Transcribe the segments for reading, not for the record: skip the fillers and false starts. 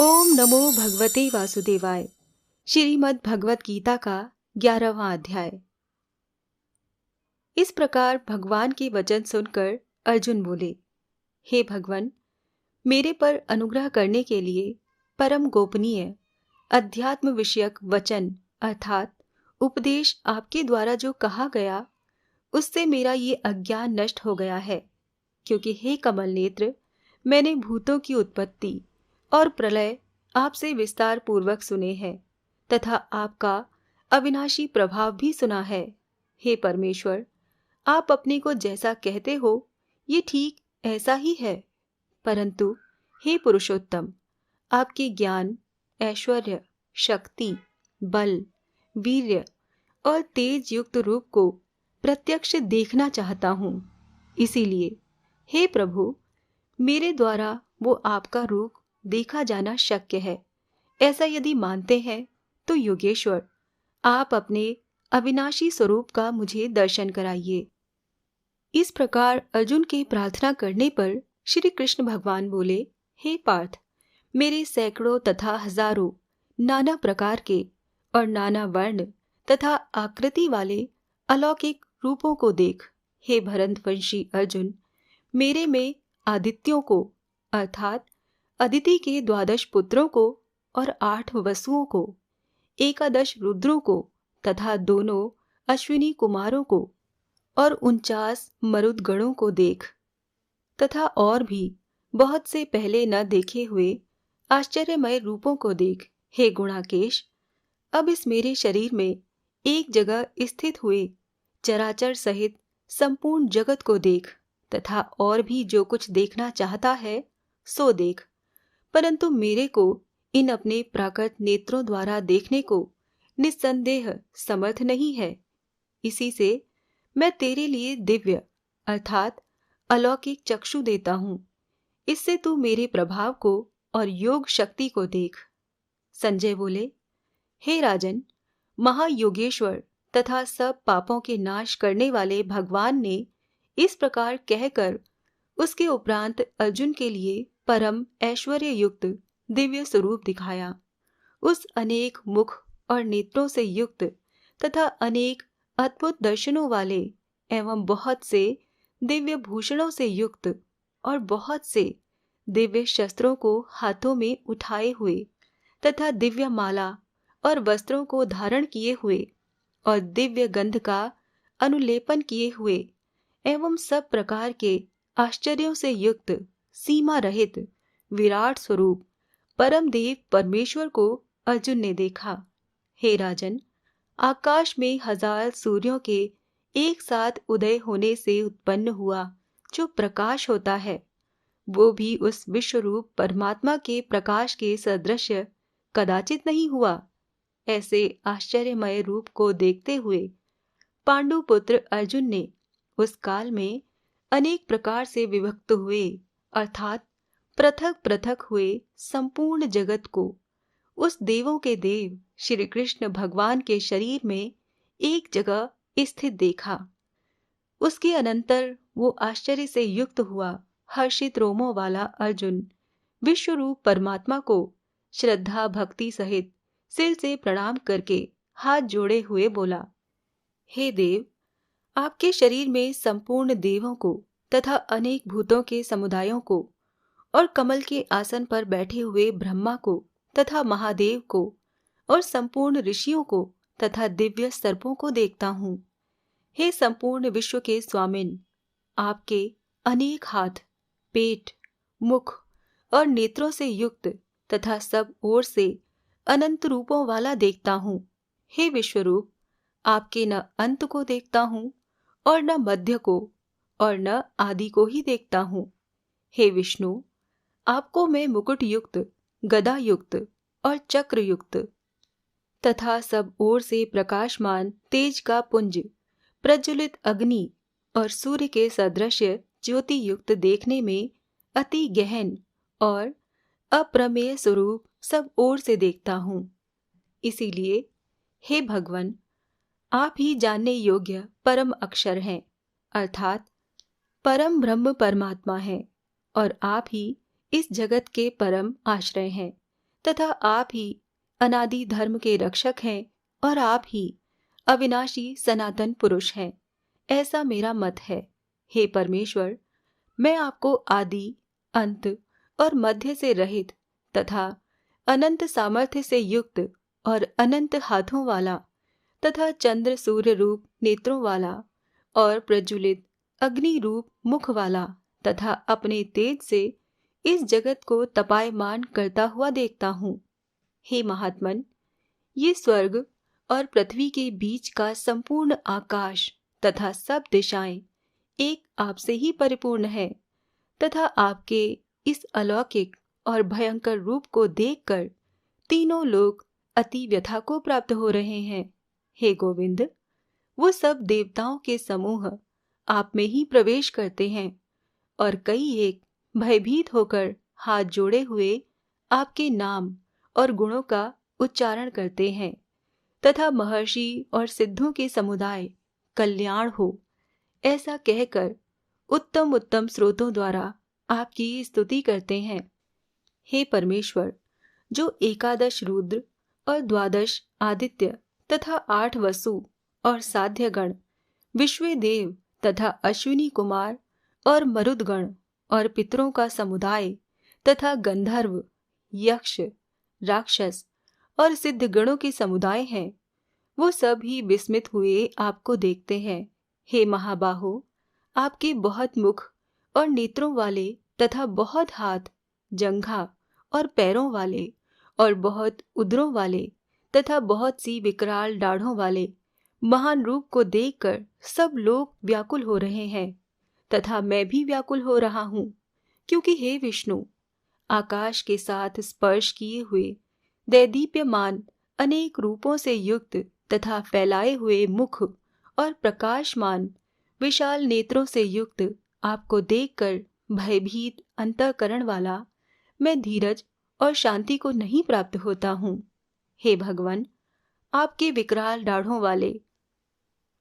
ओम नमो भगवते वासुदेवाय। श्रीमद् भगवत गीता का 11वां अध्याय। इस प्रकार भगवान के वचन सुनकर अर्जुन बोले, हे भगवान, मेरे पर अनुग्रह करने के लिए परम गोपनीय अध्यात्म विषयक वचन अर्थात उपदेश आपके द्वारा जो कहा गया, उससे मेरा ये अज्ञान नष्ट हो गया है। क्योंकि हे कमल नेत्र, मैंने भूतों की उत्पत्ति और प्रलय आपसे विस्तार पूर्वक सुने हैं तथा आपका अविनाशी प्रभाव भी सुना है। हे परमेश्वर, आप अपने को जैसा कहते हो ये ठीक ऐसा ही है, परंतु हे पुरुषोत्तम, आपके ज्ञान, ऐश्वर्य, शक्ति, बल, वीर्य और तेज युक्त रूप को प्रत्यक्ष देखना चाहता हूँ। इसीलिए हे प्रभु, मेरे द्वारा वो आपका रूप देखा जाना शक्य है। ऐसा यदि मानते हैं तो योगेश्वर, आप अपने अविनाशी स्वरूप का मुझे दर्शन कराइए। इस प्रकार अर्जुन के प्रार्थना करने पर श्री कृष्ण भगवान बोले, हे पार्थ, मेरे सैकड़ों तथा हजारों नाना प्रकार के और नाना वर्ण तथा आकृति वाले अलौकिक रूपों को देख। हे भरतवंशी अर्जुन, मेरे में आदित्यों को अर्थात अदिति के 12 पुत्रों को और 8 वसुओं को, 11 रुद्रों को तथा दोनों अश्विनी कुमारों को और 49 मरुदगणों को देख, तथा और भी बहुत से पहले न देखे हुए आश्चर्यमय रूपों को देख। हे गुणाकेश, अब इस मेरे शरीर में एक जगह स्थित हुए चराचर सहित संपूर्ण जगत को देख, तथा और भी जो कुछ देखना चाहता है सो देख, परंतु मेरे को इन अपने प्राकृत नेत्रों द्वारा देखने को निस्संदेह समर्थ नहीं है। इसी से मैं तेरे लिए दिव्य अर्थात अलौकिक चक्षु देता हूँ। इससे तू मेरे प्रभाव को और योग शक्ति को देख। संजय बोले, हे राजन, महायोगेश्वर तथा सब पापों के नाश करने वाले भगवान ने इस प्रकार कहकर उसके उपरांत अर्जुन के लिए परम ऐश्वर्य युक्त दिव्य स्वरूप दिखाया। उस अनेक मुख और नेत्रों से युक्त तथा अनेक अद्भुत दर्शनों वाले एवं बहुत से दिव्य भूषणों से युक्त और बहुत से दिव्य शस्त्रों को हाथों में उठाए हुए तथा दिव्य माला और वस्त्रों को धारण किए हुए और दिव्य गंध का अनुलेपन किए हुए एवं सब प्रकार के आश्चर्यों से युक्त सीमा रहित विराट स्वरूप परम देव परमेश्वर को अर्जुन ने देखा। हे राजन, आकाश में 1000 सूर्यों के एक साथ उदय होने से उत्पन्न हुआ जो प्रकाश होता है, वो भी उस विश्वरूप परमात्मा के प्रकाश के सदृश कदाचित नहीं हुआ। ऐसे आश्चर्यमय रूप को देखते हुए पांडुपुत्र अर्जुन ने उस काल में अनेक प्रकार से विभक्त हुए अर्थात पृथक पृथक हुए संपूर्ण जगत को उस देवों के देव श्री कृष्ण भगवान के शरीर में एक जगह स्थित देखा। उसके अनंतर वो आश्चर्य से युक्त हुआ हर्षित रोमों वाला अर्जुन विश्वरूप परमात्मा को श्रद्धा भक्ति सहित सिर से प्रणाम करके हाथ जोड़े हुए बोला, हे देव, आपके शरीर में संपूर्ण देवों को तथा अनेक भूतों के समुदायों को और कमल के आसन पर बैठे हुए ब्रह्मा को तथा महादेव को और संपूर्ण ऋषियों को तथा दिव्य सर्पों को देखता हूँ। हे संपूर्ण विश्व के स्वामिन, आपके अनेक हाथ, पेट, मुख और नेत्रों से युक्त तथा सब ओर से अनंत रूपों वाला देखता हूँ। हे विश्वरूप, आपके न अंत को देखता हूँ और न मध्य को और न आदि को ही देखता हूँ। हे विष्णु, आपको मैं मुकुट युक्त, गदा युक्त और चक्र युक्त तथा सब ओर से प्रकाशमान तेज का पुंज, प्रज्वलित अग्नि और सूर्य के सदृश ज्योति युक्त देखने में अति गहन और अप्रमेय स्वरूप सब ओर से देखता हूँ। इसीलिए हे भगवान, आप ही जानने योग्य परम अक्षर हैं अर्थात परम ब्रह्म परमात्मा है और आप ही इस जगत के परम आश्रय हैं तथा आप ही अनादि धर्म के रक्षक हैं और आप ही अविनाशी सनातन पुरुष हैं, ऐसा मेरा मत है। हे परमेश्वर, मैं आपको आदि, अंत और मध्य से रहित तथा अनंत सामर्थ्य से युक्त और अनंत हाथों वाला तथा चंद्र सूर्य रूप नेत्रों वाला और प्रज्वलित अग्नि रूप मुख वाला तथा अपने तेज से इस जगत को तपायमान करता हुआ देखता हूँ। हे महात्मन, ये स्वर्ग और पृथ्वी के बीच का संपूर्ण आकाश तथा सब दिशाएं एक आपसे ही परिपूर्ण है तथा आपके इस अलौकिक और भयंकर रूप को देखकर तीनों लोग अति व्यथा को प्राप्त हो रहे हैं। हे गोविंद, वो सब देवताओं के समूह आप में ही प्रवेश करते हैं और कई एक भयभीत होकर हाथ जोड़े हुए आपके नाम और गुणों का उच्चारण करते हैं तथा महर्षि और सिद्धों के समुदाय कल्याण हो ऐसा कहकर उत्तम उत्तम स्रोतों द्वारा आपकी स्तुति करते हैं। हे परमेश्वर, जो एकादश रुद्र और द्वादश आदित्य तथा 8 वसु और साध्यगण, विश्वे देव तथा अश्विनी कुमार और मरुदगण और पितरों का समुदाय तथा गंधर्व, यक्ष, राक्षस और सिद्धगणों के समुदाय हैं, वो सब ही विस्मित हुए आपको देखते हैं। हे महाबाहो, आपके बहुत मुख और नेत्रों वाले तथा बहुत हाथ, जंघा और पैरों वाले और बहुत उदरों वाले तथा बहुत सी विकराल दाढ़ों वाले महान रूप को देखकर सब लोग व्याकुल हो रहे हैं तथा मैं भी व्याकुल हो रहा हूँ, क्योंकि हे विष्णु, आकाश के साथ स्पर्श किए हुए दैदीप्यमान अनेक रूपों से युक्त तथा फैलाए हुए मुख और प्रकाशमान विशाल नेत्रों से युक्त आपको देखकर भयभीत अंतःकरण वाला मैं धीरज और शांति को नहीं प्राप्त होता हूँ। हे भगवान, आपके विकराल दाढ़ों वाले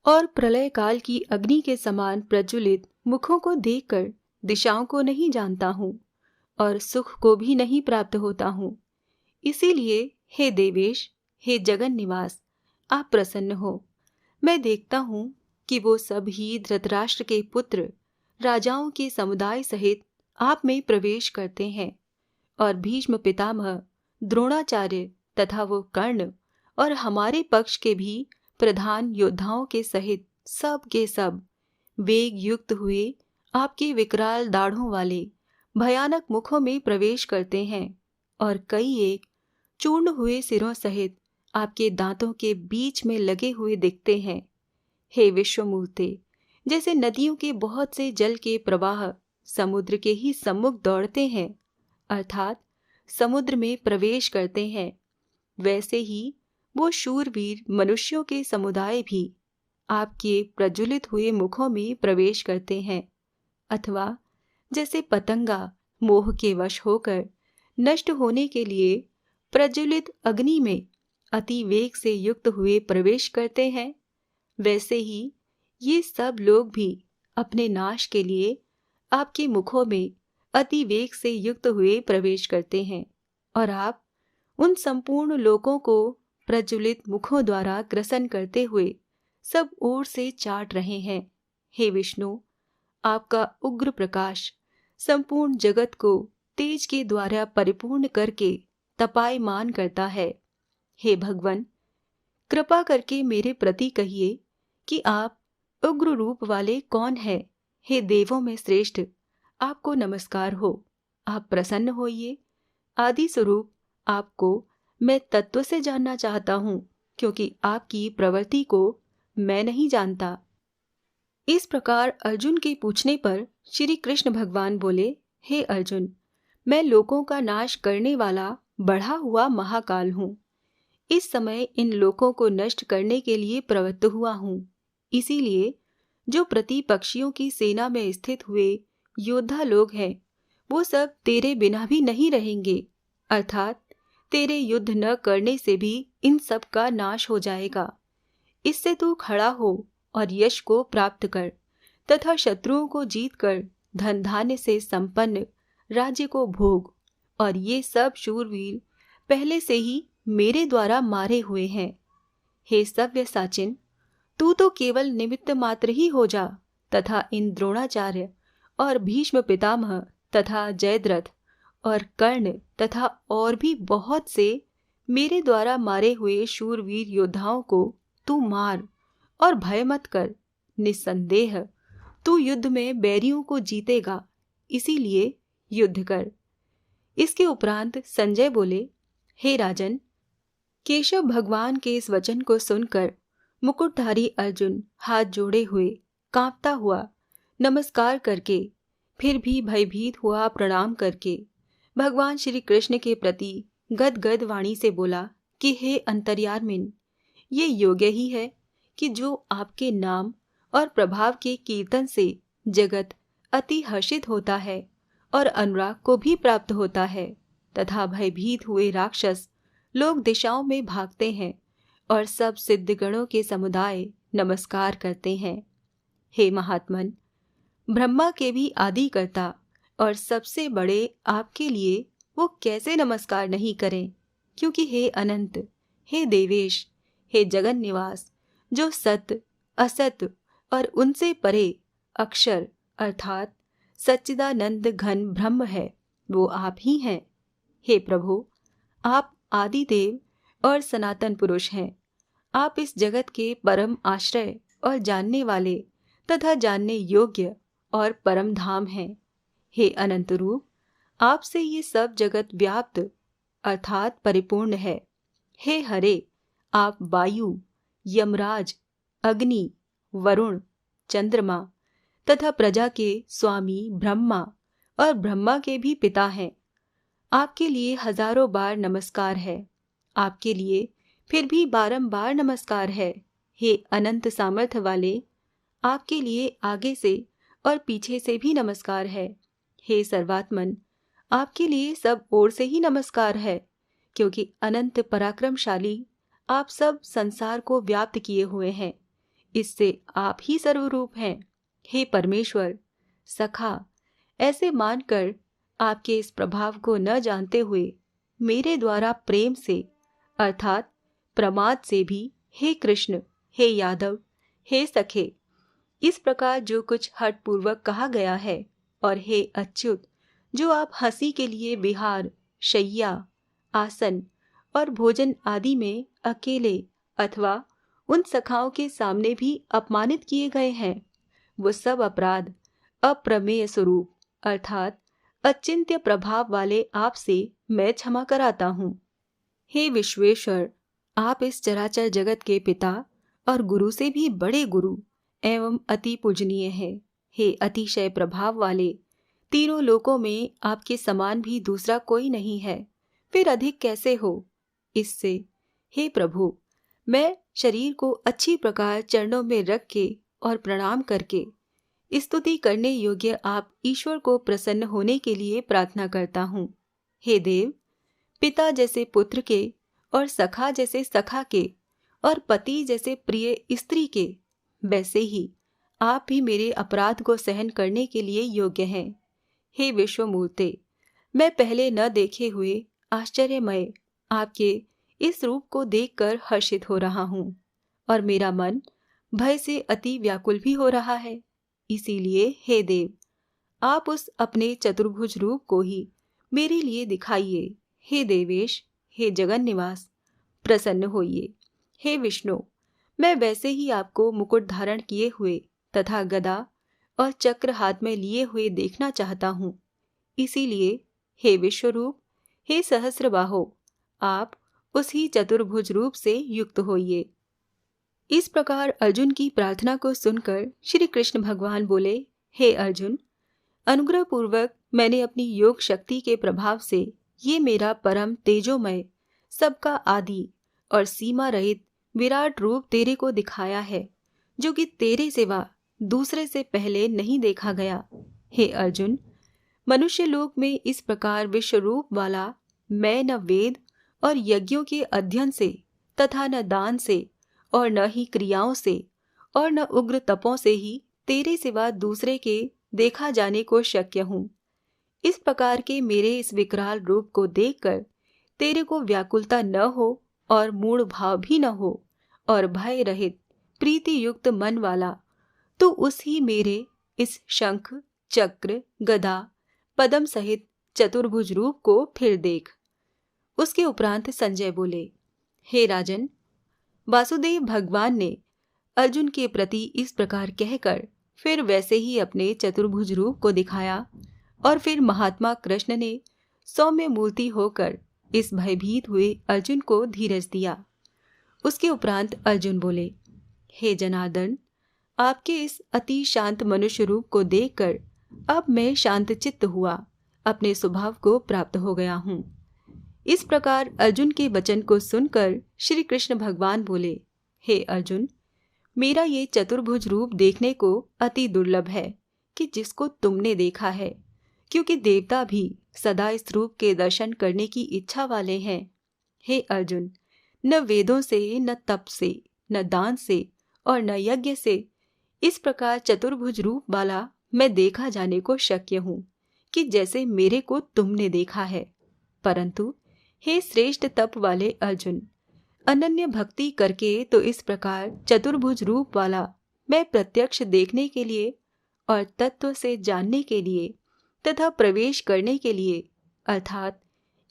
और प्रलय काल की अग्नि के समान प्रज्वलित मुखों को देखकर दिशाओं को नहीं जानता हूँ और सुख को भी नहीं प्राप्त होता हूँ। इसीलिए हे देवेश, हे जगन निवास, आप प्रसन्न हो। मैं देखता हूँ कि वो सब ही धृतराष्ट्र के पुत्र राजाओं के समुदाय सहित आप में प्रवेश करते हैं और भीष्म पितामह, द्रोणाचार्य तथा वो कर्ण और हमारे पक्ष के भी प्रधान योद्धाओं के सहित सब के सब वेग युक्त हुए आपके विकराल दाढ़ों वाले भयानक मुखों में प्रवेश करते हैं और कई एक चूर्ण हुए सिरों सहित आपके दांतों के बीच में लगे हुए दिखते हैं। हे विश्वमूर्ते, जैसे नदियों के बहुत से जल के प्रवाह समुद्र के ही सम्मुख दौड़ते हैं अर्थात समुद्र में प्रवेश करते हैं, वैसे ही वो शूरवीर मनुष्यों के समुदाय भी आपके प्रज्वलित हुए मुखों में प्रवेश करते हैं। अथवा जैसे पतंगा मोह के वश होकर नष्ट होने के लिए प्रज्वलित अग्नि में अति वेग से युक्त हुए प्रवेश करते हैं, वैसे ही ये सब लोग भी अपने नाश के लिए आपके मुखों में अति वेग से युक्त हुए प्रवेश करते हैं और आप उन संपूर्ण लोकों को प्रज्वलित मुखों द्वारा ग्रसन करते हुए सब ओर से चाट रहे हैं। हे विष्णु, आपका उग्र प्रकाश संपूर्ण जगत को तेज के द्वारा परिपूर्ण करके तपायमान करता है। हे भगवान, कृपा करके मेरे प्रति कहिए कि आप उग्र रूप वाले कौन हैं। हे देवों में श्रेष्ठ, आपको नमस्कार हो, आप प्रसन्न होइए। आदि स्वरूप आपको मैं तत्व से जानना चाहता हूँ, क्योंकि आपकी प्रवृत्ति को मैं नहीं जानता। इस प्रकार अर्जुन के पूछने पर श्री कृष्ण भगवान बोले, हे अर्जुन, मैं लोकों का नाश करने वाला बढ़ा हुआ महाकाल हूँ। इस समय इन लोकों को नष्ट करने के लिए प्रवृत्त हुआ हूँ। इसीलिए जो प्रतिपक्षियों की सेना में स्थित हुए योद्धा लोग हैं, वो सब तेरे बिना भी नहीं रहेंगे, अर्थात तेरे युद्ध न करने से भी इन सब का नाश हो जाएगा। इससे तू खड़ा हो और यश को प्राप्त कर तथा शत्रुओं को जीतकर धन धान्य से संपन्न राज्य को भोग। और ये सब शूरवीर पहले से ही मेरे द्वारा मारे हुए हैं। हे सव्यसाचिन, तू तो केवल निमित्त मात्र ही हो जा तथा इन द्रोणाचार्य और भीष्म पितामह तथा जयद्रथ और कर्ण तथा और भी बहुत से मेरे द्वारा मारे हुए शूरवीर योद्धाओं को तू मार और भय मत कर। निस्संदेह तू युद्ध में बैरियों को जीतेगा, इसीलिए युद्ध कर। इसके उपरांत संजय बोले, हे राजन, केशव भगवान के इस वचन को सुनकर मुकुटधारी अर्जुन हाथ जोड़े हुए कांपता हुआ नमस्कार करके, फिर भी भयभीत हुआ प्रणाम करके भगवान श्री कृष्ण के प्रति गदगद वाणी से बोला कि हे अंतर्यामिन, ये योग्य ही है कि जो आपके नाम और प्रभाव के कीर्तन से जगत अति हर्षित होता है और अनुराग को भी प्राप्त होता है, तथा भयभीत हुए राक्षस लोग दिशाओं में भागते हैं और सब सिद्धगणों के समुदाय नमस्कार करते हैं। हे महात्मन, ब्रह्मा के भी आदि करता और सबसे बड़े आपके लिए वो कैसे नमस्कार नहीं करें, क्योंकि हे अनंत, हे देवेश, हे जगन निवास, जो सत्य असत्य और उनसे परे अक्षर अर्थात सच्चिदानंद घन ब्रह्म है, वो आप ही हैं। हे प्रभु, आप आदि देव और सनातन पुरुष हैं। आप इस जगत के परम आश्रय और जानने वाले तथा जानने योग्य और परम धाम हैं। हे अनंत रूप, आपसे ये सब जगत व्याप्त अर्थात परिपूर्ण है। हे हरे, आप वायु, यमराज, अग्नि, वरुण, चंद्रमा तथा प्रजा के स्वामी ब्रह्मा और ब्रह्मा के भी पिता हैं। आपके लिए हजारों बार नमस्कार है, आपके लिए फिर भी बारंबार नमस्कार है। हे अनंत सामर्थ्य वाले, आपके लिए आगे से और पीछे से भी नमस्कार है। हे सर्वात्मन, आपके लिए सब ओर से ही नमस्कार है, क्योंकि अनंत पराक्रमशाली आप सब संसार को व्याप्त किए हुए हैं, इससे आप ही सर्वरूप हैं। हे परमेश्वर, सखा, ऐसे मानकर आपके इस प्रभाव को न जानते हुए मेरे द्वारा प्रेम से अर्थात प्रमाद से भी हे कृष्ण, हे यादव, हे सखे, इस प्रकार जो कुछ हठ पूर्वक कहा गया है, और हे अच्युत, जो आप हंसी के लिए विहार, शैया, आसन और भोजन आदि में अकेले अथवा उन सखाओं के सामने भी अपमानित किए गए हैं, वो सब अपराध अप्रमेय स्वरूप अर्थात अचिंत्य प्रभाव वाले आपसे मैं क्षमा कराता हूँ। हे विश्वेश्वर, आप इस चराचर जगत के पिता और गुरु से भी बड़े गुरु एवं अति पूजनीय हैं। हे अतिशय प्रभाव वाले, तीनों लोकों में आपके समान भी दूसरा कोई नहीं है, फिर अधिक कैसे हो। इससे हे प्रभु, मैं शरीर को अच्छी प्रकार चरणों में रख के और प्रणाम करके स्तुति करने योग्य आप ईश्वर को प्रसन्न होने के लिए प्रार्थना करता हूँ। हे देव, पिता जैसे पुत्र के और सखा जैसे सखा के और पति जैसे प्रिय स्त्री के, वैसे ही आप भी मेरे अपराध को सहन करने के लिए योग्य हैं। हे विश्वमूर्ते, मैं पहले न देखे हुए आश्चर्यमय आपके इस रूप को देखकर हर्षित हो रहा हूँ, और मेरा मन भय से अति व्याकुल भी हो रहा है। इसीलिए हे देव, आप उस अपने चतुर्भुज रूप को ही मेरे लिए दिखाइए। हे देवेश, हे जगन निवास, प्रसन्न होइए। हे विष्णु, मैं वैसे ही आपको मुकुट धारण किए हुए तथा गदा और चक्र हाथ में लिए हुए देखना चाहता हूँ। इसीलिए हे विश्वरूप, हे सहस्रबाहो, आप उसी चतुर्भुज रूप से युक्त होइए। इस प्रकार अर्जुन की प्रार्थना को सुनकर श्री कृष्ण भगवान बोले, हे अर्जुन, अनुग्रह पूर्वक मैंने अपनी योग शक्ति के प्रभाव से ये मेरा परम तेजोमय, सबका आदि और सीमा रहित विराट रूप तेरे को दिखाया है, जो कि तेरे सिवा दूसरे से पहले नहीं देखा गया। हे अर्जुन, मनुष्य लोक में इस प्रकार विश्व रूप वाला मैं न वेद और यज्ञों के अध्ययन से तथा न दान से और न ही क्रियाओं से और न उग्र तपों से ही तेरे सिवा दूसरे के देखा जाने को शक्य हूँ। इस प्रकार के मेरे इस विकराल रूप को देखकर तेरे को व्याकुलता न हो और मूढ़ भाव भी न हो और भय रहित प्रीति युक्त मन वाला, तो उसी मेरे इस शंख, चक्र, गदा, पद्म सहित चतुर्भुज रूप को फिर देख। उसके उपरांत संजय बोले, हे राजन, वासुदेव भगवान ने अर्जुन के प्रति इस प्रकार कहकर फिर वैसे ही अपने चतुर्भुज रूप को दिखाया और फिर महात्मा कृष्ण ने सौम्य मूर्ति होकर इस भयभीत हुए अर्जुन को धीरज दिया। उसके उपरांत अर्जुन बोले, हे जनार्दन, आपके इस अति शांत मनुष्य रूप को देखकर अब मैं शांत चित्त हुआ अपने स्वभाव को प्राप्त हो गया हूँ। इस प्रकार अर्जुन के वचन को सुनकर श्री कृष्ण भगवान बोले, हे अर्जुन, मेरा ये चतुर्भुज रूप देखने को अति दुर्लभ है कि जिसको तुमने देखा है, क्योंकि देवता भी सदा इस रूप के दर्शन करने की इच्छा वाले हैं। हे अर्जुन, न वेदों से, न तप से, न दान से और न यज्ञ से इस प्रकार चतुर्भुज रूप वाला मैं देखा जाने को शक्य हूँ कि जैसे मेरे को तुमने देखा है। परंतु हे श्रेष्ठ तप वाले अर्जुन, अनन्य भक्ति करके तो इस प्रकार चतुर्भुज रूप वाला मैं प्रत्यक्ष देखने के लिए और तत्व से जानने के लिए तथा प्रवेश करने के लिए अर्थात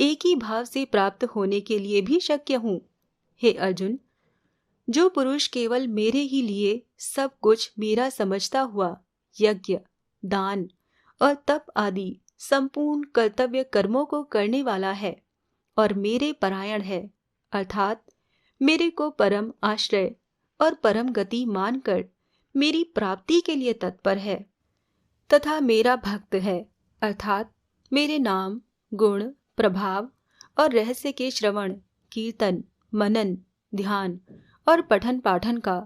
एक ही भाव से प्राप्त होने के लिए भी शक्य हूँ। हे अर्जुन, जो पुरुष केवल मेरे ही लिए सब कुछ मेरा समझता हुआ यज्ञ, दान और तप आदि संपूर्ण कर्तव्य कर्मों को करने वाला है और मेरे परायण है, अर्थात मेरे को परम आश्रय और परम गति मानकर मेरी प्राप्ति के लिए तत्पर है तथा मेरा भक्त है, अर्थात मेरे नाम, गुण, प्रभाव और रहस्य के श्रवण, कीर्तन, मनन, ध्यान और पठन पाठन का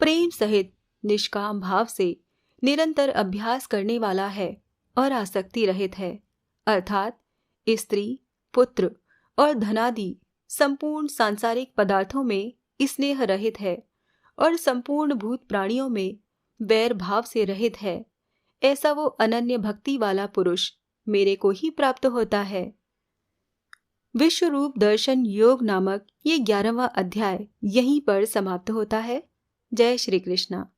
प्रेम सहित निष्काम भाव से निरंतर अभ्यास करने वाला है और आसक्ति रहित है, अर्थात स्त्री, पुत्र और धनादि संपूर्ण सांसारिक पदार्थों में स्नेह रहित है और संपूर्ण भूत प्राणियों में वैर भाव से रहित है। ऐसा वो अनन्य भक्ति वाला पुरुष मेरे को ही प्राप्त होता है। विश्व रूप दर्शन योग नामक ये 11वां अध्याय यहीं पर समाप्त होता है। जय श्री कृष्णा।